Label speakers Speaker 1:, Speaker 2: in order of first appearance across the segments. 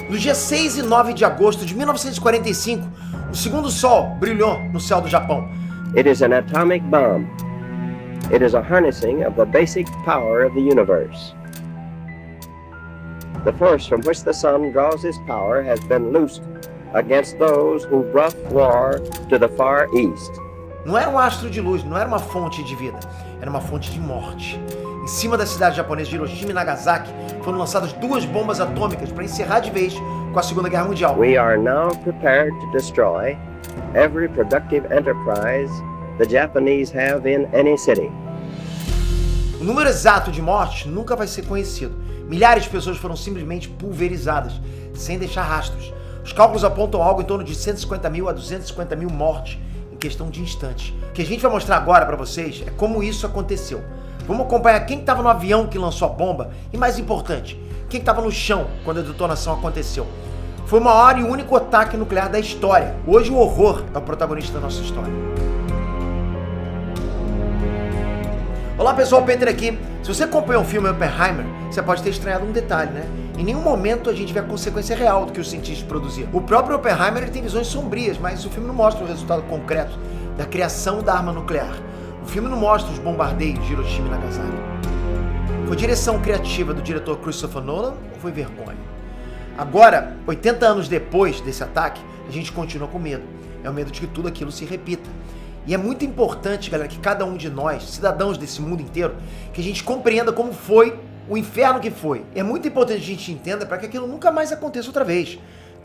Speaker 1: Nos dias 6 e 9 de agosto de 1945, o segundo sol brilhou no céu do Japão.
Speaker 2: It is an atomic bomb. It is a harnessing of the basic power of the universe. The force from which the sun draws his power has been loosed against those who rough war to the far east.
Speaker 1: Não era um astro de luz, não era uma fonte de vida, era uma fonte de morte. Em cima da cidade japonesa de Hiroshima e Nagasaki foram lançadas 2 bombas atômicas para encerrar de vez com a Segunda Guerra Mundial.
Speaker 2: We are now prepared to destroy every productive enterprise the Japanese have in any city.
Speaker 1: O número exato de mortes nunca vai ser conhecido. Milhares de pessoas foram simplesmente pulverizadas, sem deixar rastros. Os cálculos apontam algo em torno de 150 mil a 250 mil mortes em questão de instantes. O que a gente vai mostrar agora para vocês é como isso aconteceu. Vamos acompanhar quem estava no avião que lançou a bomba e, mais importante, quem estava no chão quando a detonação aconteceu. Foi o maior e único ataque nuclear da história. Hoje o horror é o protagonista da nossa história. Olá pessoal, Peter aqui. Se você acompanhou o filme Oppenheimer, você pode ter estranhado um detalhe, né? Em nenhum momento a gente vê a consequência real do que os cientistas produziram. O próprio Oppenheimer ele tem visões sombrias, mas o filme não mostra o resultado concreto da criação da arma nuclear. O filme não mostra os bombardeios de Hiroshima e Nagasaki. Foi direção criativa do diretor Christopher Nolan ou foi vergonha? Agora, 80 anos depois desse ataque, a gente continua com medo. É o medo de que tudo aquilo se repita. E é muito importante, galera, que cada um de nós, cidadãos desse mundo inteiro, que a gente compreenda como foi o inferno que foi. É muito importante que a gente entenda para que aquilo nunca mais aconteça outra vez.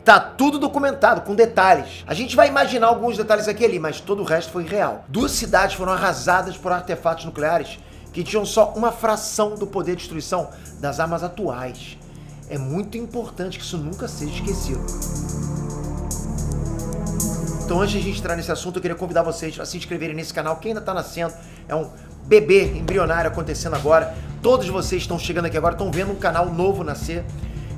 Speaker 1: Tá tudo documentado, com detalhes. A gente vai imaginar alguns detalhes aqui e ali, mas todo o resto foi real. 2 cidades foram arrasadas por artefatos nucleares que tinham só uma fração do poder de destruição das armas atuais. É muito importante que isso nunca seja esquecido. Então antes de a gente entrar nesse assunto, eu queria convidar vocês a se inscreverem nesse canal que ainda está nascendo. É um bebê embrionário acontecendo agora. Todos vocês estão chegando aqui agora, estão vendo um canal novo nascer.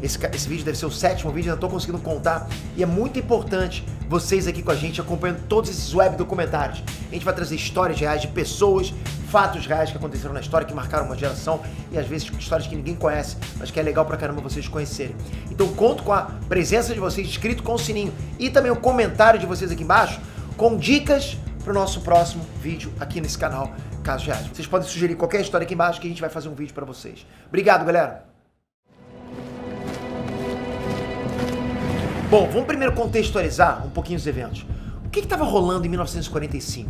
Speaker 1: Esse vídeo deve ser o 7º vídeo, ainda estou conseguindo contar. E é muito importante vocês aqui com a gente, acompanhando todos esses web documentários. A gente vai trazer histórias reais de pessoas, fatos reais que aconteceram na história, que marcaram uma geração. E às vezes histórias que ninguém conhece, mas que é legal pra caramba vocês conhecerem. Então conto com a presença de vocês, inscrito com o sininho. E também o comentário de vocês aqui embaixo, com dicas para o nosso próximo vídeo aqui nesse canal, Casos Reais. Vocês podem sugerir qualquer história aqui embaixo que a gente vai fazer um vídeo para vocês. Obrigado, galera! Bom, vamos primeiro contextualizar um pouquinho os eventos. O que estava rolando em 1945?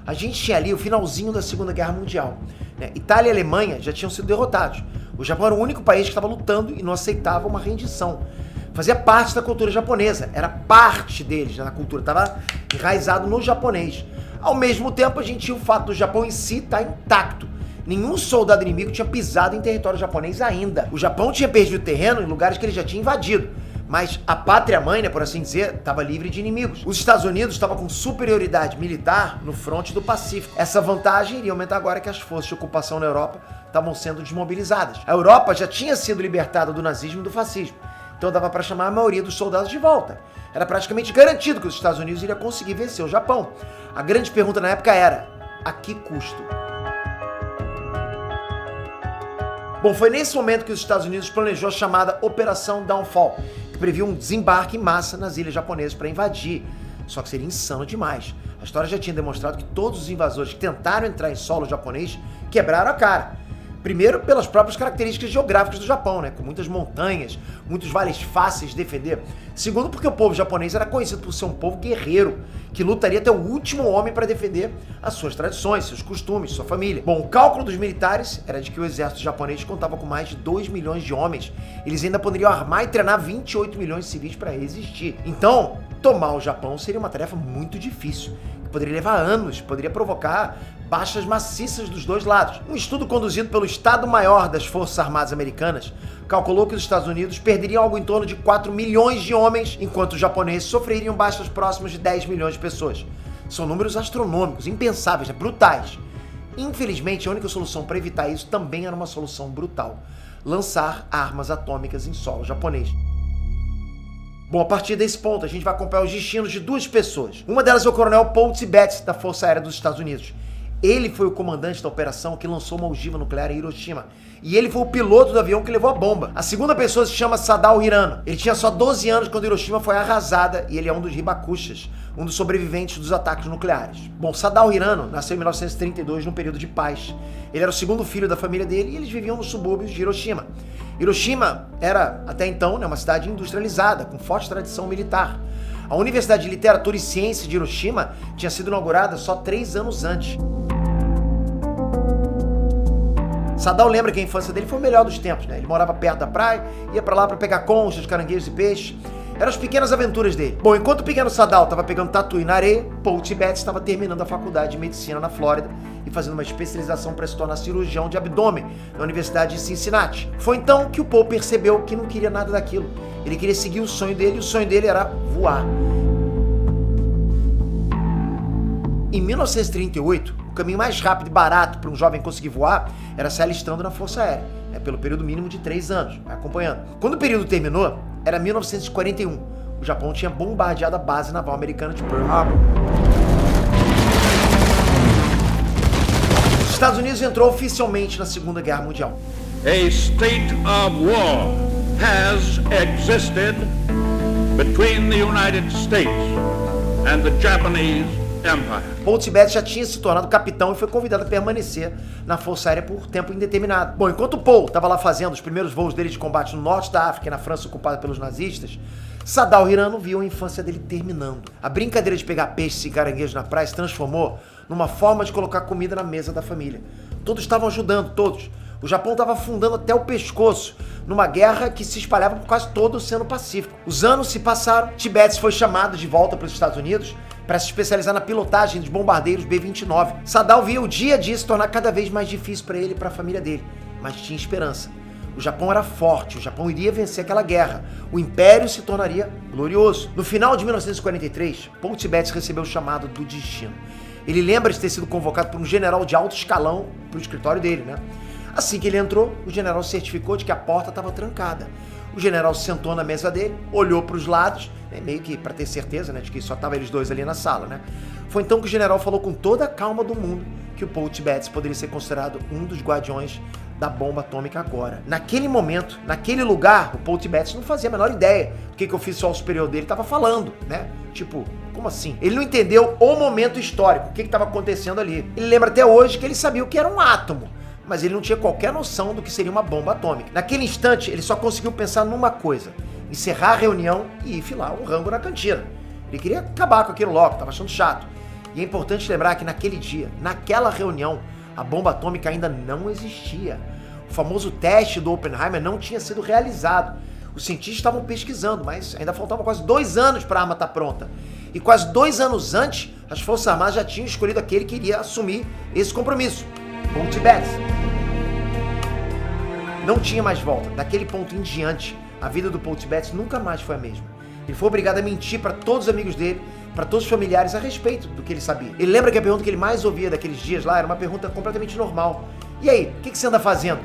Speaker 1: A gente tinha ali o finalzinho da Segunda Guerra Mundial, né? Itália e Alemanha já tinham sido derrotados. O Japão era o único país que estava lutando e não aceitava uma rendição. Fazia parte da cultura japonesa, era parte deles, né, na cultura, estava enraizado no japonês. Ao mesmo tempo, a gente tinha o fato do Japão em si estar intacto. Nenhum soldado inimigo tinha pisado em território japonês ainda. O Japão tinha perdido terreno em lugares que ele já tinha invadido. Mas a pátria-mãe, né, por assim dizer, estava livre de inimigos. Os Estados Unidos estavam com superioridade militar no fronte do Pacífico. Essa vantagem iria aumentar agora que as forças de ocupação na Europa estavam sendo desmobilizadas. A Europa já tinha sido libertada do nazismo e do fascismo. Então dava para chamar a maioria dos soldados de volta. Era praticamente garantido que os Estados Unidos iriam conseguir vencer o Japão. A grande pergunta na época era, a que custo? Bom, foi nesse momento que os Estados Unidos planejou a chamada Operação Downfall, que previa um desembarque em massa nas ilhas japonesas para invadir. Só que seria insano demais. A história já tinha demonstrado que todos os invasores que tentaram entrar em solo japonês quebraram a cara. Primeiro, pelas próprias características geográficas do Japão, né? Com muitas montanhas, muitos vales fáceis de defender. Segundo, porque o povo japonês era conhecido por ser um povo guerreiro, que lutaria até o último homem para defender as suas tradições, seus costumes, sua família. Bom, o cálculo dos militares era de que o exército japonês contava com mais de 2 milhões de homens. Eles ainda poderiam armar e treinar 28 milhões de civis para resistir. Então, tomar o Japão seria uma tarefa muito difícil, que poderia levar anos, poderia provocar baixas maciças dos dois lados. Um estudo conduzido pelo Estado-Maior das Forças Armadas Americanas calculou que os Estados Unidos perderiam algo em torno de 4 milhões de homens, enquanto os japoneses sofreriam baixas próximas de 10 milhões de pessoas. São números astronômicos, impensáveis, né? Brutais. Infelizmente, a única solução para evitar isso também era uma solução brutal: lançar armas atômicas em solo japonês. Bom, a partir desse ponto, a gente vai acompanhar os destinos de 2 pessoas. Uma delas é o coronel Paul Tibbets, da Força Aérea dos Estados Unidos. Ele foi o comandante da operação que lançou uma ogiva nuclear em Hiroshima. E ele foi o piloto do avião que levou a bomba. A segunda pessoa se chama Sadao Hirano. Ele tinha só 12 anos quando Hiroshima foi arrasada e ele é um dos hibakushas, um dos sobreviventes dos ataques nucleares. Bom, Sadao Hirano nasceu em 1932 num período de paz. Ele era o segundo filho da família dele e eles viviam nos subúrbios de Hiroshima. Hiroshima era, até então, uma cidade industrializada, com forte tradição militar. A Universidade de Literatura e Ciência de Hiroshima tinha sido inaugurada só 3 anos antes. Sadao lembra que a infância dele foi o melhor dos tempos, né? Ele morava perto da praia, ia pra lá pra pegar conchas, caranguejos e peixes. Eram as pequenas aventuras dele. Bom, enquanto o pequeno Sadao estava pegando tatuí na areia, Paul Tibbets estava terminando a faculdade de medicina na Flórida e fazendo uma especialização para se tornar cirurgião de abdômen na Universidade de Cincinnati. Foi então que o Paul percebeu que não queria nada daquilo. Ele queria seguir o sonho dele e o sonho dele era voar. Em 1938, o caminho mais rápido e barato para um jovem conseguir voar era se alistando na Força Aérea, pelo período mínimo de 3 anos, acompanhando. Quando o período terminou, era 1941. O Japão tinha bombardeado a base naval americana de Pearl Harbor. Os Estados Unidos entrou oficialmente na Segunda Guerra Mundial.
Speaker 3: A state of war has existed between the United States and the Japanese Empire.
Speaker 1: Paul Tibbets já tinha se tornado capitão e foi convidado a permanecer na Força Aérea por tempo indeterminado. Bom, enquanto Paul estava lá fazendo os primeiros voos dele de combate no norte da África e na França ocupada pelos nazistas, Sadao Hirano viu a infância dele terminando. A brincadeira de pegar peixes e caranguejos na praia se transformou numa forma de colocar comida na mesa da família. Todos estavam ajudando, todos. O Japão estava afundando até o pescoço numa guerra que se espalhava por quase todo o Oceano Pacífico. Os anos se passaram, Tibbets foi chamado de volta para os Estados Unidos para se especializar na pilotagem dos bombardeiros B-29. Sadao via o dia a dia se tornar cada vez mais difícil para ele e para a família dele, mas tinha esperança. O Japão era forte, o Japão iria vencer aquela guerra. O Império se tornaria glorioso. No final de 1943, Paul Tibbets recebeu o chamado do destino. Ele lembra de ter sido convocado por um general de alto escalão para o escritório dele, né? Assim que ele entrou, o general certificou de que a porta estava trancada. O general sentou na mesa dele, olhou para os lados, meio que para ter certeza, de que só estavam eles dois ali na sala, Foi então que o general falou com toda a calma do mundo que o Paul Tibbets poderia ser considerado um dos guardiões da bomba atômica agora. Naquele momento, naquele lugar, o Paul Tibbets não fazia a menor ideia do que o oficial superior dele estava falando, Tipo, como assim? Ele não entendeu o momento histórico, o que estava acontecendo ali. Ele lembra até hoje que ele sabia o que era um átomo, mas ele não tinha qualquer noção do que seria uma bomba atômica. Naquele instante, ele só conseguiu pensar numa coisa: encerrar a reunião e enfilar um rango na cantina. Ele queria acabar com aquilo logo, estava achando chato. E é importante lembrar que naquele dia, naquela reunião, a bomba atômica ainda não existia. O famoso teste do Oppenheimer não tinha sido realizado. Os cientistas estavam pesquisando, mas ainda faltavam quase 2 anos para a arma estar pronta. E quase 2 anos antes, as Forças Armadas já tinham escolhido aquele que iria assumir esse compromisso: Paul Tibbets. Não tinha mais volta. Daquele ponto em diante, a vida do Paul Tibbets nunca mais foi a mesma. Ele foi obrigado a mentir para todos os amigos dele, para todos os familiares a respeito do que ele sabia. Ele lembra que a pergunta que ele mais ouvia daqueles dias lá era uma pergunta completamente normal. E aí, o que você anda fazendo?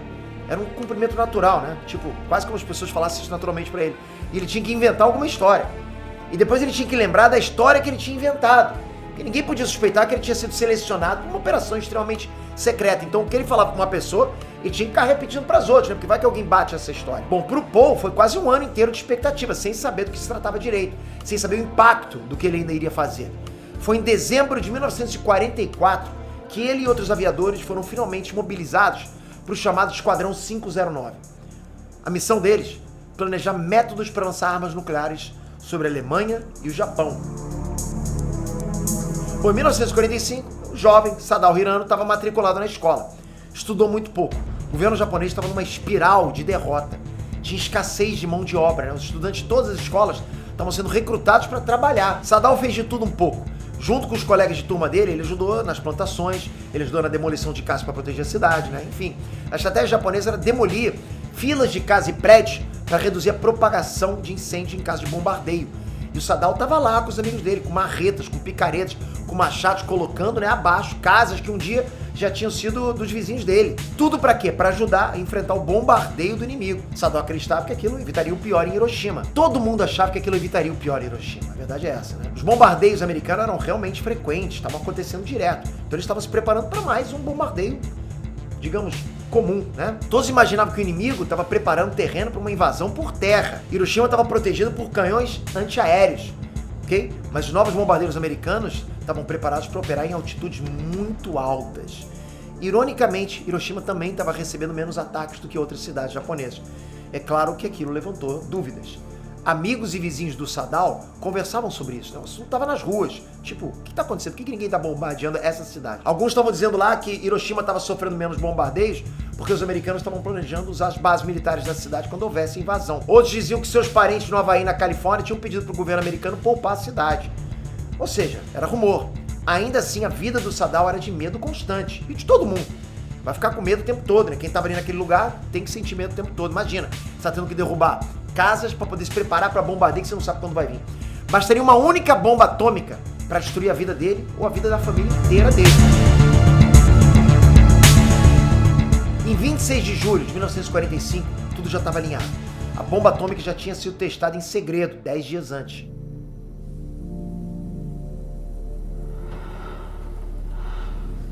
Speaker 1: Era um cumprimento natural, Tipo, quase como as pessoas falassem isso naturalmente para ele. E ele tinha que inventar alguma história. E depois ele tinha que lembrar da história que ele tinha inventado. Porque ninguém podia suspeitar que ele tinha sido selecionado por uma operação extremamente secreta. Então, o que ele falava para uma pessoa, ele tinha que ficar repetindo para as outras, Porque vai que alguém bate essa história. Bom, pro Paul foi quase um ano inteiro de expectativa, sem saber do que se tratava direito, sem saber o impacto do que ele ainda iria fazer. Foi em dezembro de 1944 que ele e outros aviadores foram finalmente mobilizados para o chamado Esquadrão 509. A missão deles: planejar métodos para lançar armas nucleares sobre a Alemanha e o Japão. Bom, em 1945, o jovem Sadao Hirano estava matriculado na escola. Estudou muito pouco. O governo japonês estava numa espiral de derrota. Tinha escassez de mão de obra, Os estudantes de todas as escolas estavam sendo recrutados para trabalhar. Sadao fez de tudo um pouco. Junto com os colegas de turma dele, ele ajudou nas plantações, ele ajudou na demolição de casas para proteger a cidade, Enfim, a estratégia japonesa era demolir filas de casas e prédios para reduzir a propagação de incêndio em caso de bombardeio. E o Sadao estava lá com os amigos dele, com marretas, com picaretas, com machados, colocando abaixo casas que um dia já tinham sido dos vizinhos dele. Tudo pra quê? Pra ajudar a enfrentar o bombardeio do inimigo. Saddam acreditava que aquilo evitaria o pior em Hiroshima. Todo mundo achava que aquilo evitaria o pior em Hiroshima. A verdade é essa, né? Os bombardeios americanos eram realmente frequentes, estavam acontecendo direto. Então eles estavam se preparando para mais um bombardeio, digamos, comum, né? Todos imaginavam que o inimigo estava preparando terreno para uma invasão por terra. Hiroshima estava protegido por canhões antiaéreos, ok? Mas os novos bombardeiros americanos estavam preparados para operar em altitudes muito altas. Ironicamente, Hiroshima também estava recebendo menos ataques do que outras cidades japonesas. É claro que aquilo levantou dúvidas. Amigos e vizinhos do Saddam conversavam sobre isso, né? O assunto estava nas ruas. Tipo, o que está acontecendo? Por que ninguém está bombardeando essa cidade? Alguns estavam dizendo lá que Hiroshima estava sofrendo menos bombardeios porque os americanos estavam planejando usar as bases militares da cidade quando houvesse invasão. Outros diziam que seus parentes no Havaí, na Califórnia, tinham pedido para o governo americano poupar a cidade. Ou seja, era rumor. Ainda assim, a vida do Saddam era de medo constante. E de todo mundo. Vai ficar com medo o tempo todo, né? Quem estava ali naquele lugar tem que sentir medo o tempo todo. Imagina, você está tendo que derrubar casas para poder se preparar para bombardeio que você não sabe quando vai vir. Bastaria uma única bomba atômica para destruir a vida dele ou a vida da família inteira dele. Em 26 de julho de 1945, tudo já estava alinhado. A bomba atômica já tinha sido testada em segredo 10 dias antes.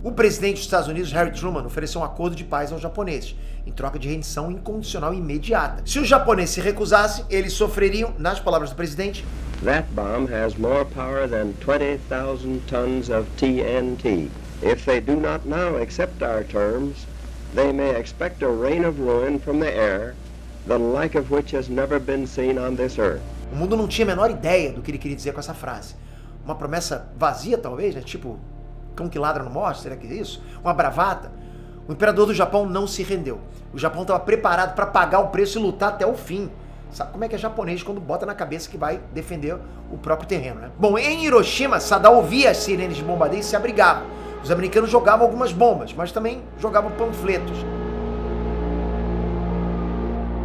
Speaker 1: O presidente dos Estados Unidos, Harry Truman, ofereceu um acordo de paz aos japoneses, em troca de rendição incondicional e imediata. Se os japoneses se recusassem, eles sofreriam, nas palavras do presidente,
Speaker 2: That bomb has more power than 20,000 tons of TNT. If they do not now accept our terms, they may expect a rain of ruin from the air, the like of which has never been seen on this earth.
Speaker 1: O mundo não tinha a menor ideia do que ele queria dizer com essa frase. Uma promessa vazia, talvez, né? Tipo, cão que ladra não morre, será que é isso? Uma bravata? O imperador do Japão não se rendeu. O Japão estava preparado para pagar o preço e lutar até o fim. Sabe como é que é japonês quando bota na cabeça que vai defender o próprio terreno, né? Bom, em Hiroshima, Saddam ouvia as sirenes de bombardeio e se abrigava. Os americanos jogavam algumas bombas, mas também jogavam panfletos.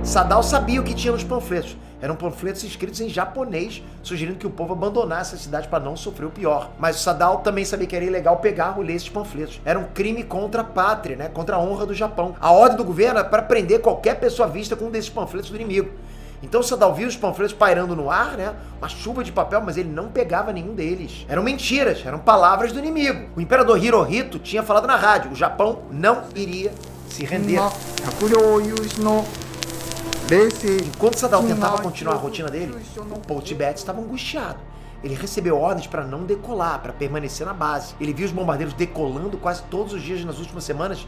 Speaker 1: Saddam sabia o que tinha nos panfletos. Eram panfletos escritos em japonês, sugerindo que o povo abandonasse a cidade para não sofrer o pior. Mas o Saddam também sabia que era ilegal pegar ou ler esses panfletos. Era um crime contra a pátria, né? Contra a honra do Japão. A ordem do governo era para prender qualquer pessoa vista com um desses panfletos do inimigo. Então o Saddam viu os panfletos pairando no ar, né? Uma chuva de papel, mas ele não pegava nenhum deles. Eram mentiras, eram palavras do inimigo. O imperador Hirohito tinha falado na rádio, o Japão não iria se render. Enquanto Saddam tentava continuar a rotina dele, o Paul Tibbets estava angustiado. Ele recebeu ordens para não decolar, para permanecer na base. Ele viu os bombardeiros decolando quase todos os dias nas últimas semanas.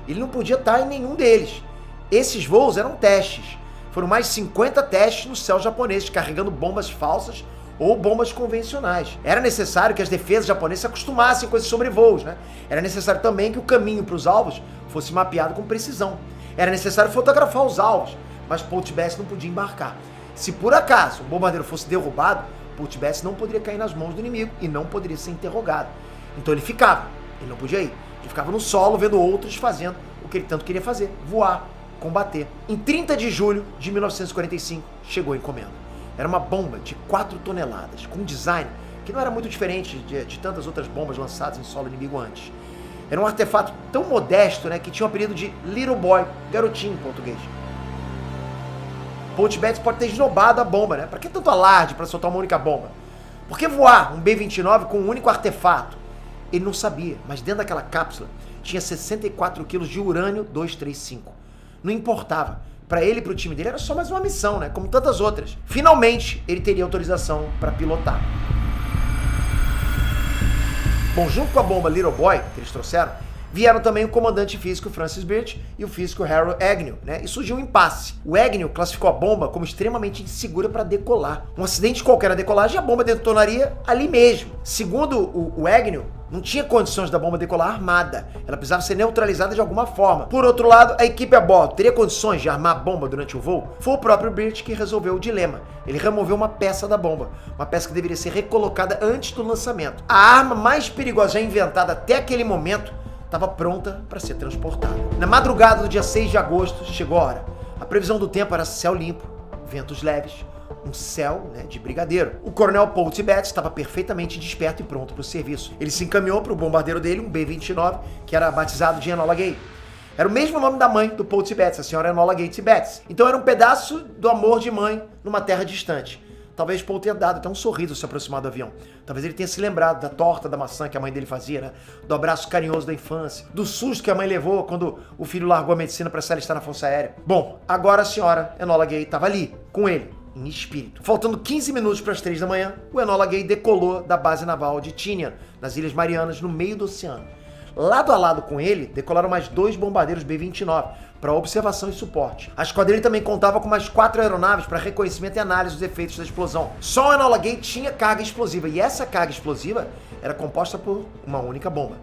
Speaker 1: Ele não podia estar em nenhum deles. Esses voos eram testes. Foram mais de 50 testes no céu japonês, carregando bombas falsas ou bombas convencionais. Era necessário que as defesas japonesas se acostumassem com esses sobrevoos, né? Era necessário também que o caminho para os alvos fosse mapeado com precisão. Era necessário fotografar os alvos, mas Paul Tibbets não podia embarcar. Se por acaso o bombardeiro fosse derrubado, Paul Tibbets não poderia cair nas mãos do inimigo e não poderia ser interrogado. Então ele ficava, ele não podia ir. Ele ficava no solo vendo outros fazendo o que ele tanto queria fazer, voar, combater. Em 30 de julho de 1945, chegou a encomenda. Era uma bomba de 4 toneladas, com um design que não era muito diferente de tantas outras bombas lançadas em solo inimigo antes. Era um artefato tão modesto, né, que tinha o apelido de Little Boy, garotinho em português. Paul Tibbets pode ter esnobado a bomba, né? Pra que tanto alarde pra soltar uma única bomba? Por que voar um B-29 com um único artefato? Ele não sabia, mas dentro daquela cápsula tinha 64 quilos de urânio 235. Não importava. Para ele e para o time dele era só mais uma missão, né? Como tantas outras. Finalmente, ele teria autorização para pilotar. Bom, junto com a bomba Little Boy, que eles trouxeram, vieram também o comandante físico Francis Birch e o físico Harold Agnew, né? E surgiu um impasse. O Agnew classificou a bomba como extremamente insegura para decolar. Um acidente qualquer na decolagem, a bomba detonaria ali mesmo. Segundo o Agnew, não tinha condições da bomba decolar armada. Ela precisava ser neutralizada de alguma forma. Por outro lado, a equipe a bordo teria condições de armar a bomba durante o voo? Foi o próprio Birch que resolveu o dilema. Ele removeu uma peça da bomba. Uma peça que deveria ser recolocada antes do lançamento. A arma mais perigosa já inventada até aquele momento estava pronta para ser transportada. Na madrugada do dia 6 de agosto, chegou a hora. A previsão do tempo era céu limpo, ventos leves, um céu, né, de brigadeiro. O coronel Paul Tibbets estava perfeitamente desperto e pronto para o serviço. Ele se encaminhou para o bombardeiro dele, um B-29, que era batizado de Enola Gay. Era o mesmo nome da mãe do Paul Tibbets, a senhora Enola Gay Tibbets. Então era um pedaço do amor de mãe numa terra distante. Talvez Paul tenha dado até um sorriso ao se aproximar do avião. Talvez ele tenha se lembrado da torta da maçã que a mãe dele fazia, né? Do abraço carinhoso da infância, do susto que a mãe levou quando o filho largou a medicina para se alistar na Força Aérea. Bom, agora a senhora Enola Gay estava ali, com ele, em espírito. Faltando 15 minutos para as 3 da manhã, o Enola Gay decolou da base naval de Tinian, nas Ilhas Marianas, no meio do oceano. Lado a lado com ele, decolaram mais 2 bombardeiros B-29 para observação e suporte. A esquadrilha também contava com mais 4 aeronaves para reconhecimento e análise dos efeitos da explosão. Só o Enola Gay tinha carga explosiva, e essa carga explosiva era composta por uma única bomba.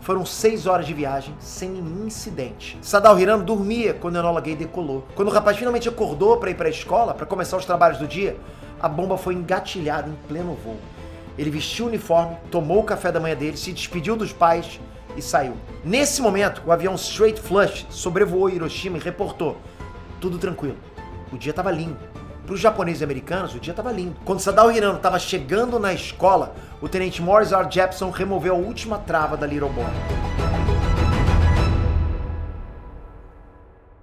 Speaker 1: Foram 6 horas de viagem sem nenhum incidente. Sadao Hirano dormia quando o Enola Gay decolou. Quando o rapaz finalmente acordou para ir para a escola, para começar os trabalhos do dia, a bomba foi engatilhada em pleno voo. Ele vestiu o uniforme, tomou o café da manhã dele, se despediu dos pais e saiu. Nesse momento, o avião Straight Flush sobrevoou Hiroshima e reportou: tudo tranquilo. O dia estava lindo. Para os japoneses e americanos, o dia estava lindo. Quando Sadao Hirano estava chegando na escola, o tenente Morris R. Jepson removeu a última trava da Little Boy.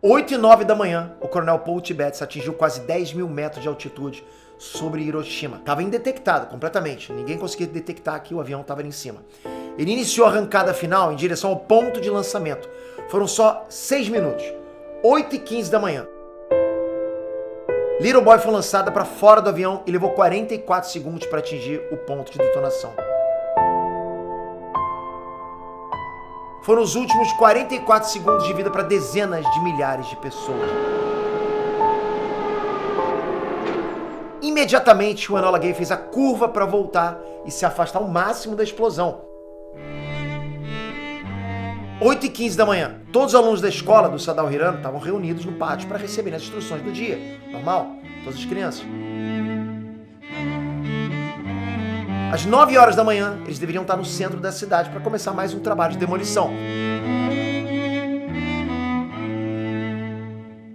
Speaker 1: 8h09 da manhã, o coronel Paul Tibbets atingiu quase 10 mil metros de altitude sobre Hiroshima. Estava indetectado completamente. Ninguém conseguia detectar que o avião estava ali em cima. Ele iniciou a arrancada final em direção ao ponto de lançamento. Foram só 6 minutos. 8h15 da manhã. Little Boy foi lançada para fora do avião e levou 44 segundos para atingir o ponto de detonação. Foram os últimos 44 segundos de vida para dezenas de milhares de pessoas. Imediatamente, o Enola Gay fez a curva para voltar e se afastar ao máximo da explosão. 8h15 da manhã, todos os alunos da escola do Sadao Hirano estavam reunidos no pátio para receberem as instruções do dia. Normal, todas as crianças. Às 9 horas da manhã, eles deveriam estar no centro da cidade para começar mais um trabalho de demolição.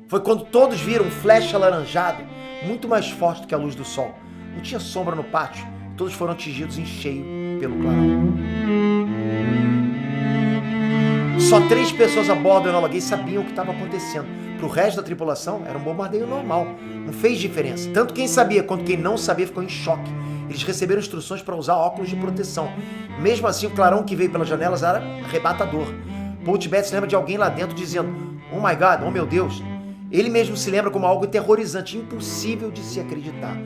Speaker 1: Foi quando todos viram um flash alaranjado, muito mais forte do que a luz do sol. Não tinha sombra no pátio, todos foram atingidos em cheio pelo clarão. Só 3 pessoas a bordo do Enola Gay sabiam o que estava acontecendo. Para o resto da tripulação, era um bombardeio normal. Não fez diferença. Tanto quem sabia quanto quem não sabia ficou em choque. Eles receberam instruções para usar óculos de proteção. Mesmo assim, o clarão que veio pelas janelas era arrebatador. Paul Tibbets lembra de alguém lá dentro dizendo: "Oh my God, oh meu Deus." Ele mesmo se lembra como algo aterrorizante, impossível de se acreditar.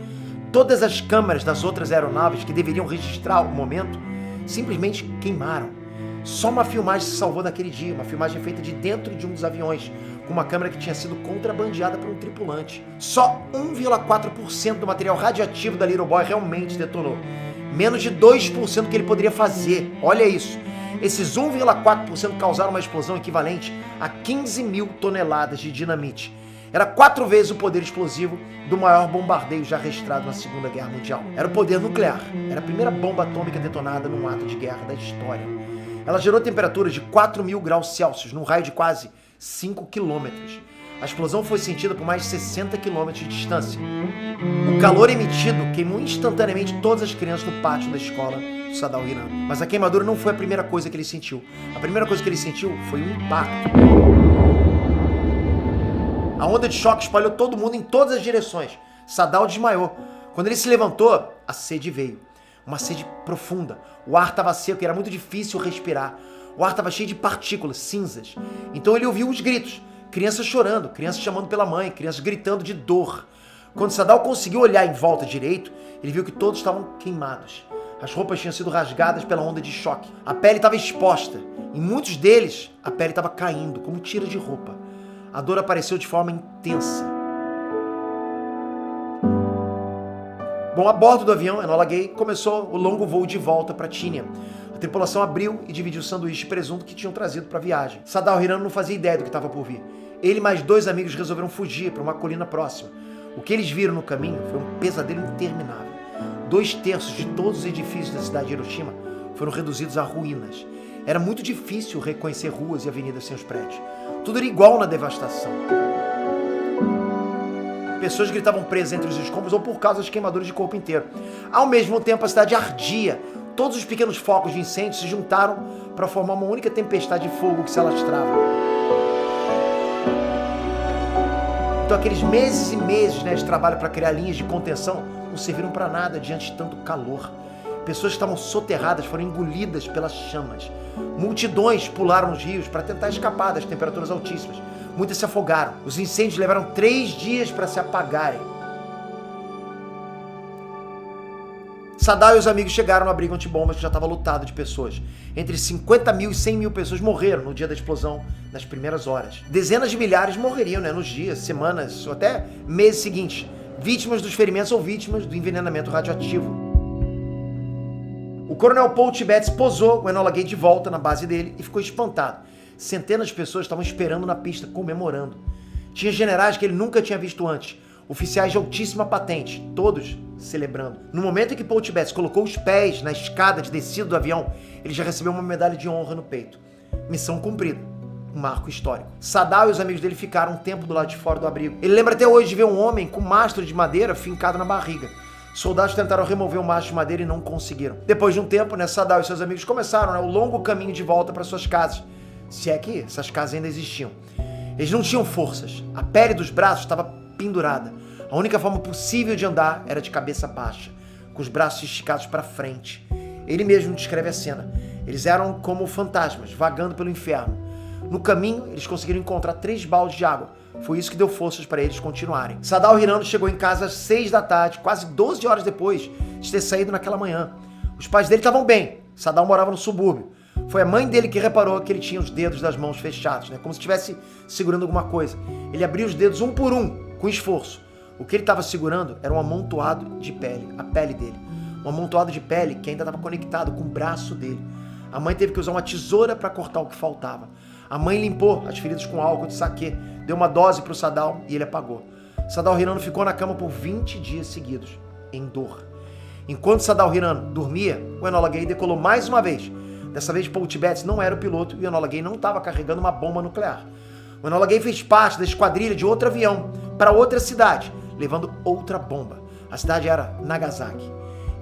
Speaker 1: Todas as câmeras das outras aeronaves que deveriam registrar o momento simplesmente queimaram. Só uma filmagem se salvou naquele dia, uma filmagem feita de dentro de um dos aviões, com uma câmera que tinha sido contrabandeada por um tripulante. Só 1,4% do material radioativo da Little Boy realmente detonou. Menos de 2% do que ele poderia fazer. Olha isso. Esses 1,4% causaram uma explosão equivalente a 15 mil toneladas de dinamite. Era 4 vezes o poder explosivo do maior bombardeio já registrado na Segunda Guerra Mundial. Era o poder nuclear. Era a primeira bomba atômica detonada num ato de guerra da história. Ela gerou temperaturas de 4.000 graus Celsius, num raio de quase 5 quilômetros. A explosão foi sentida por mais de 60 quilômetros de distância. O calor emitido queimou instantaneamente todas as crianças no pátio da escola do Sadao Hirano. Mas a queimadura não foi a primeira coisa que ele sentiu. A primeira coisa que ele sentiu foi um impacto. A onda de choque espalhou todo mundo em todas as direções. Sadao desmaiou. Quando ele se levantou, a sede veio. Uma sede profunda. O ar estava seco e era muito difícil respirar. O ar estava cheio de partículas, cinzas. Então ele ouviu os gritos. Crianças chorando, crianças chamando pela mãe, crianças gritando de dor. Quando Sadao conseguiu olhar em volta direito, ele viu que todos estavam queimados. As roupas tinham sido rasgadas pela onda de choque. A pele estava exposta. Em muitos deles, a pele estava caindo, como tira de roupa. A dor apareceu de forma intensa. Bom, a bordo do avião, Enola Gay começou o longo voo de volta para Tinian. A tripulação abriu e dividiu o sanduíche de presunto que tinham trazido para a viagem. Sadao Hirano não fazia ideia do que estava por vir. Ele e mais 2 amigos resolveram fugir para uma colina próxima. O que eles viram no caminho foi um pesadelo interminável. 2/3 de todos os edifícios da cidade de Hiroshima foram reduzidos a ruínas. Era muito difícil reconhecer ruas e avenidas sem os prédios. Tudo era igual na devastação. pessoas gritavam presas entre os escombros ou por causa das queimaduras de corpo inteiro. Ao mesmo tempo, a cidade ardia. Todos os pequenos focos de incêndio se juntaram para formar uma única tempestade de fogo que se alastrava. Então aqueles meses e meses, né, de trabalho para criar linhas de contenção não serviram para nada diante de tanto calor. Pessoas que estavam soterradas foram engolidas pelas chamas. Multidões pularam nos rios para tentar escapar das temperaturas altíssimas. Muitas se afogaram. Os incêndios levaram 3 dias para se apagarem. Saddam e os amigos chegaram no abrigo antibombas que já estava lotado de pessoas. Entre 50 mil e 100 mil pessoas morreram no dia da explosão, nas primeiras horas. Dezenas de milhares morreriam, né, nos dias, semanas ou até meses seguintes, vítimas dos ferimentos ou vítimas do envenenamento radioativo. O coronel Paul Tibbets posou o Enola Gay de volta na base dele e ficou espantado. Centenas de pessoas estavam esperando na pista, comemorando. Tinha generais que ele nunca tinha visto antes, oficiais de altíssima patente, todos celebrando. No momento em que Paul Tibbets colocou os pés na escada de descida do avião, ele já recebeu uma medalha de honra no peito. Missão cumprida. Um marco histórico. Saddam e os amigos dele ficaram um tempo do lado de fora do abrigo. Ele lembra até hoje de ver um homem com mastro de madeira fincado na barriga. Soldados tentaram remover o mastro de madeira e não conseguiram. Depois de um tempo, né, Saddam e seus amigos começaram, né, o longo caminho de volta para suas casas. Se é que essas casas ainda existiam. Eles não tinham forças. A pele dos braços estava pendurada. A única forma possível de andar era de cabeça baixa, com os braços esticados para frente. Ele mesmo descreve a cena. Eles eram como fantasmas, vagando pelo inferno. No caminho, eles conseguiram encontrar 3 baldes de água. Foi isso que deu forças para eles continuarem. Saddam Hirano chegou em casa às 6 da tarde, quase 12 horas depois de ter saído naquela manhã. Os pais dele estavam bem. Saddam morava no subúrbio. Foi a mãe dele que reparou que ele tinha os dedos das mãos fechados, né? Como se estivesse segurando alguma coisa. Ele abriu os dedos um por um, com esforço. O que ele estava segurando era um amontoado de pele, a pele dele. Um amontoado de pele que ainda estava conectado com o braço dele. A mãe teve que usar uma tesoura para cortar o que faltava. A mãe limpou as feridas com álcool de saquê, deu uma dose para o Saddam e ele apagou. Saddam Hirano ficou na cama por 20 dias seguidos, em dor. Enquanto Saddam Hirano dormia, o Enola Gay decolou mais uma vez. Dessa vez, Paul Tibbets não era o piloto e o Enola Gay não estava carregando uma bomba nuclear. O Enola Gay fez parte da esquadrilha de outro avião para outra cidade, levando outra bomba. A cidade era Nagasaki.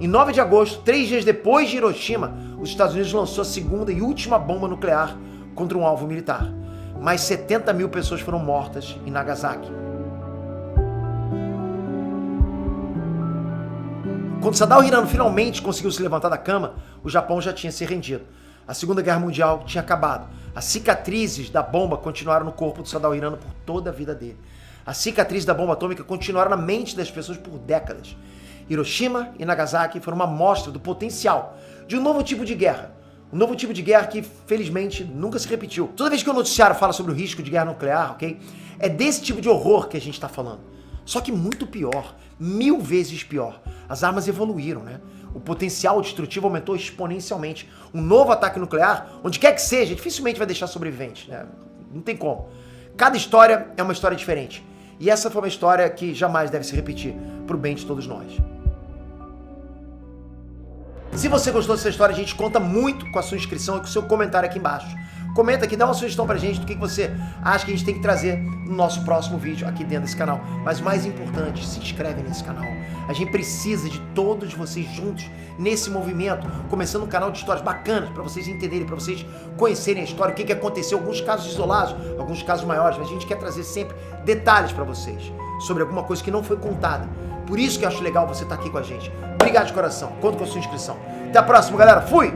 Speaker 1: Em 9 de agosto, 3 dias depois de Hiroshima, os Estados Unidos lançou a segunda e última bomba nuclear contra um alvo militar. Mais 70 mil pessoas foram mortas em Nagasaki. Quando Saddam Hirano finalmente conseguiu se levantar da cama, o Japão já tinha se rendido. A Segunda Guerra Mundial tinha acabado. As cicatrizes da bomba continuaram no corpo do Saddam Hirano por toda a vida dele. As cicatrizes da bomba atômica continuaram na mente das pessoas por décadas. Hiroshima e Nagasaki foram uma amostra do potencial de um novo tipo de guerra. Um novo tipo de guerra que, felizmente, nunca se repetiu. Toda vez que o noticiário fala sobre o risco de guerra nuclear, ok? É desse tipo de horror que a gente está falando. Só que muito pior, 1000 vezes pior. As armas evoluíram, né? O potencial destrutivo aumentou exponencialmente. Um novo ataque nuclear, onde quer que seja, dificilmente vai deixar sobreviventes, né? Não tem como. Cada história é uma história diferente. E essa foi uma história que jamais deve se repetir, pro bem de todos nós. Se você gostou dessa história, a gente conta muito com a sua inscrição e com o seu comentário aqui embaixo. Comenta aqui, dá uma sugestão pra gente do que você acha que a gente tem que trazer no nosso próximo vídeo aqui dentro desse canal. Mas mais importante, se inscreve nesse canal. A gente precisa de todos vocês juntos nesse movimento, começando um canal de histórias bacanas para vocês entenderem, para vocês conhecerem a história, o que aconteceu, alguns casos isolados, alguns casos maiores, mas a gente quer trazer sempre detalhes para vocês sobre alguma coisa que não foi contada. Por isso que eu acho legal você estar aqui com a gente. Obrigado de coração, conto com a sua inscrição. Até a próxima, galera. Fui!